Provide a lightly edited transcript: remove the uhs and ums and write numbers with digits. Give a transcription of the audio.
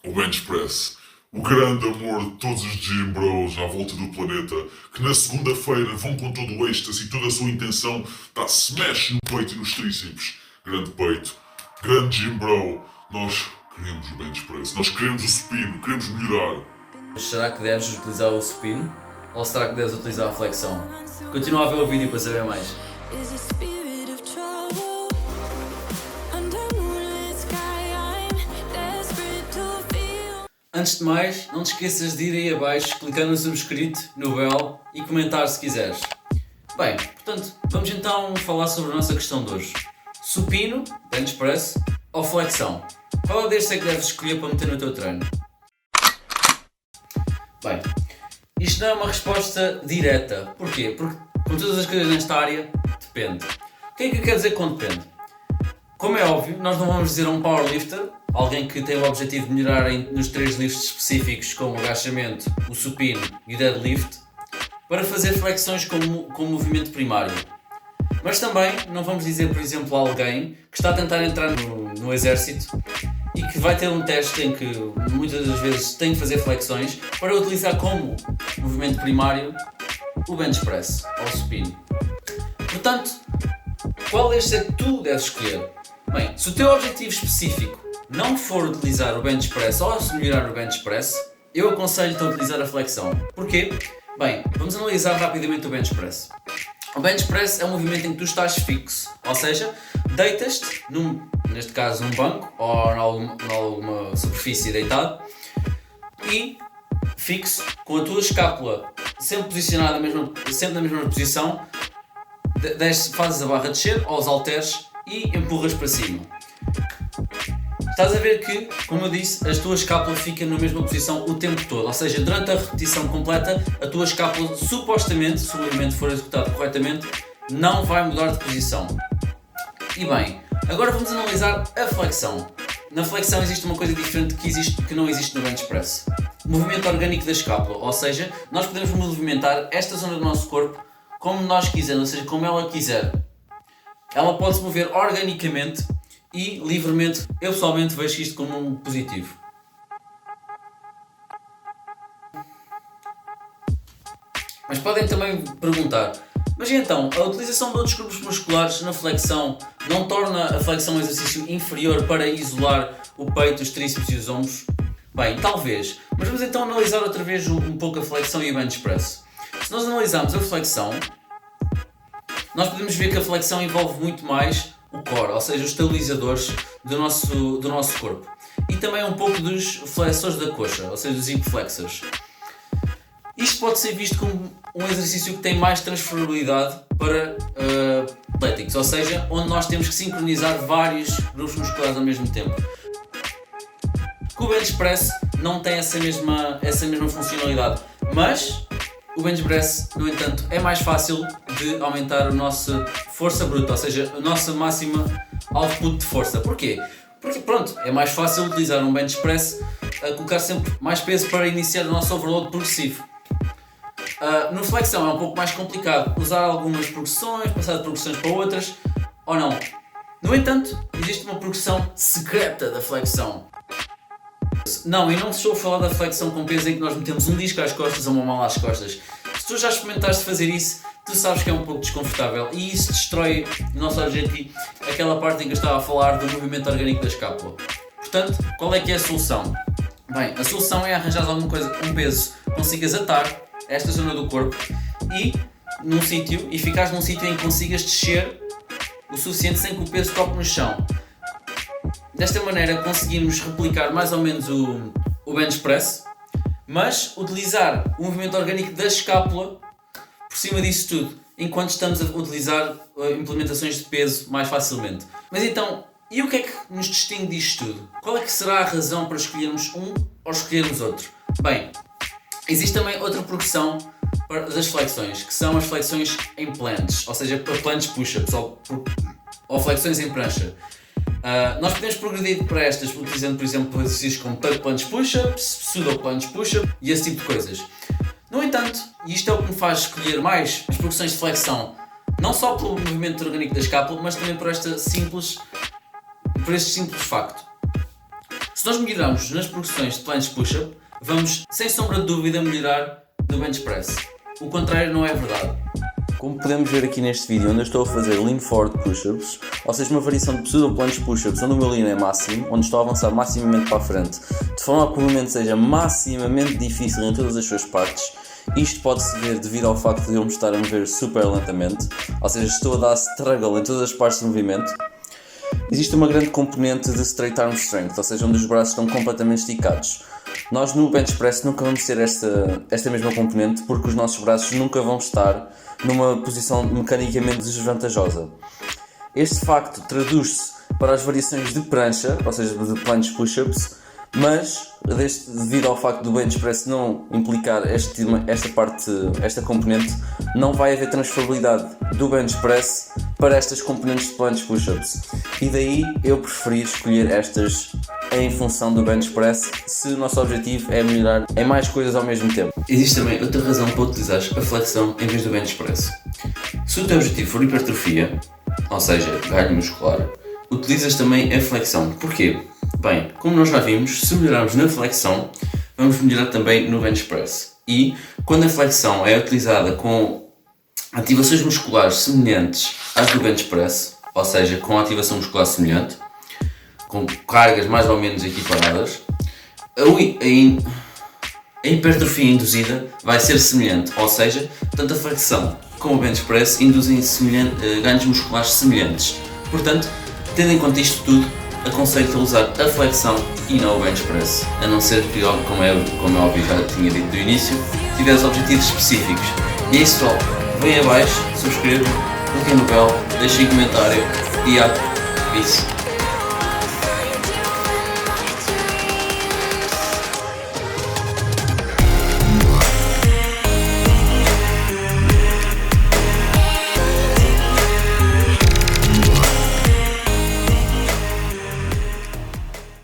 O Bench Press, o grande amor de todos os gym bros à volta do planeta, que na segunda-feira vão com todo o êxtase e toda a sua intenção dar smash no peito e nos tríceps. Grande peito, grande gym bro, nós queremos o Bench Press, nós queremos o supino, queremos melhorar. Será que deves utilizar o supino? Ou será que deves utilizar a flexão? Continua a ver o vídeo para saber mais. Antes de mais, não te esqueças de ir aí abaixo, clicar no subscrito, no bell e comentar se quiseres. Bem, portanto, vamos então falar sobre a nossa questão de hoje. Supino, bench press ou flexão? Qual destes é que deves escolher para meter no teu treino? Bem, isto não é uma resposta direta. Porquê? Porque, como todas as coisas nesta área, depende. O que é que eu quero dizer com depende? Como é óbvio, nós não vamos dizer a um powerlifter, alguém que tem o objetivo de melhorar nos 3 lifts específicos, como o agachamento, o supino e o deadlift, para fazer flexões com movimento primário. Mas também não vamos dizer, por exemplo, a alguém que está a tentar entrar no exército e que vai ter um teste em que muitas das vezes tem de fazer flexões para utilizar como movimento primário o bench press ou o supino. Portanto, qual destes é que tu deves escolher? Bem, se o teu objetivo específico não for utilizar o bench press ou se melhorar o bench press, eu aconselho-te a utilizar a flexão. Porquê? Bem, vamos analisar rapidamente o bench press. O bench press é um movimento em que tu estás fixo, ou seja, deitas-te, neste caso num banco ou em alguma superfície deitado e fixo, com a tua escápula sempre posicionada sempre na mesma posição, fazes a barra descer aos halteres e empurras para cima. Estás a ver que, como eu disse, a tua escápula fica na mesma posição o tempo todo, ou seja, durante a repetição completa, a tua escápula supostamente, se o movimento for executado corretamente, não vai mudar de posição. E bem, agora vamos analisar a flexão. Na flexão existe uma coisa diferente que não existe no bench press. O movimento orgânico da escápula, ou seja, nós podemos movimentar esta zona do nosso corpo como nós quisermos, ou seja, como ela quiser. Ela pode se mover organicamente e livremente. Eu pessoalmente vejo isto como um positivo. Mas podem também perguntar, mas então, a utilização de outros grupos musculares na flexão não torna a flexão um exercício inferior para isolar o peito, os tríceps e os ombros? Bem, talvez, mas vamos então analisar outra vez um pouco a flexão e o bench press. Se nós analisarmos a flexão, nós podemos ver que a flexão envolve muito mais o core, ou seja, os estabilizadores do nosso corpo. E também um pouco dos flexores da coxa, ou seja, os hip flexors. Isto pode ser visto como um exercício que tem mais transferabilidade para athletics, ou seja, onde nós temos que sincronizar vários grupos musculares ao mesmo tempo. O bench press não tem essa mesma funcionalidade, mas o bench press, no entanto, é mais fácil de aumentar a nossa força bruta, ou seja, a nossa máxima output de força. Porquê? Porque pronto, é mais fácil utilizar um bench press a colocar sempre mais peso para iniciar o nosso overload progressivo. No flexão é um pouco mais complicado usar algumas progressões, passar de progressões para outras, ou não. No entanto, existe uma progressão secreta da flexão. Não, e não estou a falar da flexão com peso em que nós metemos um disco às costas ou uma mala às costas. Se tu já experimentaste fazer isso, tu sabes que é um pouco desconfortável e isso destrói o nosso objetivo, aquela parte em que eu estava a falar do movimento orgânico da escápula. Portanto, qual é que é a solução? Bem, a solução é arranjar alguma coisa, um peso que consigas atar esta zona do corpo e ficares num sítio em que consigas descer o suficiente sem que o peso toque no chão. Desta maneira conseguimos replicar mais ou menos o bench press, mas utilizar o movimento orgânico da escápula por cima disso tudo, enquanto estamos a utilizar implementações de peso mais facilmente. Mas então, e o que é que nos distingue disto tudo? Qual é que será a razão para escolhermos um ou escolhermos outro? Bem, existe também outra progressão das flexões, que são as flexões em planches, ou seja, planche push-ups ou flexões em prancha. Nós podemos progredir para estas utilizando, por exemplo, exercícios como tuck planche push-ups, pseudo planche push-up e esse tipo de coisas. No entanto, e isto é o que me faz escolher mais as progressões de flexão, não só pelo movimento orgânico da escápula, mas também por este simples facto. Se nós melhorarmos nas progressões de planos de push-up, vamos, sem sombra de dúvida, melhorar no bench press. O contrário não é verdade. Como podemos ver aqui neste vídeo, onde eu estou a fazer lean forward push-ups, ou seja, uma variação de pseudo-planos push-ups onde o meu lean é máximo, onde estou a avançar maximamente para a frente, de forma que o movimento seja maximamente difícil em todas as suas partes. Isto pode-se ver devido ao facto de eu me estar a mover super lentamente, ou seja, estou a dar struggle em todas as partes do movimento. Existe uma grande componente de straight arm strength, ou seja, onde os braços estão completamente esticados. Nós no bench press nunca vamos ter esta mesma componente porque os nossos braços nunca vão estar numa posição mecanicamente desvantajosa. Este facto traduz-se para as variações de prancha, ou seja, de planos push-ups, mas devido ao facto do bench press não implicar esta componente, não vai haver transferabilidade do bench press para estas componentes de planos push-ups. E daí eu preferi escolher estas em função do bench press se o nosso objetivo é melhorar em mais coisas ao mesmo tempo. Existe também outra razão para utilizar a flexão em vez do bench press. Se o teu objetivo for hipertrofia, ou seja, ganho muscular, utilizas também a flexão. Porquê? Bem, como nós já vimos, se melhorarmos na flexão, vamos melhorar também no bench press. E quando a flexão é utilizada com ativações musculares semelhantes às do bench press, ou seja, com ativação muscular semelhante, com cargas mais ou menos equiparadas, a hipertrofia induzida vai ser semelhante, ou seja, tanto a flexão como o bench press induzem ganhos musculares semelhantes. Portanto, tendo em conta isto tudo, aconselho-te a usar a flexão e não o bench press, a não ser que, como é óbvio, já tinha dito no início, tiveres objetivos específicos. E é isso, pessoal. Vem abaixo, subscrevam, cliquem no bell, deixem comentário e peace.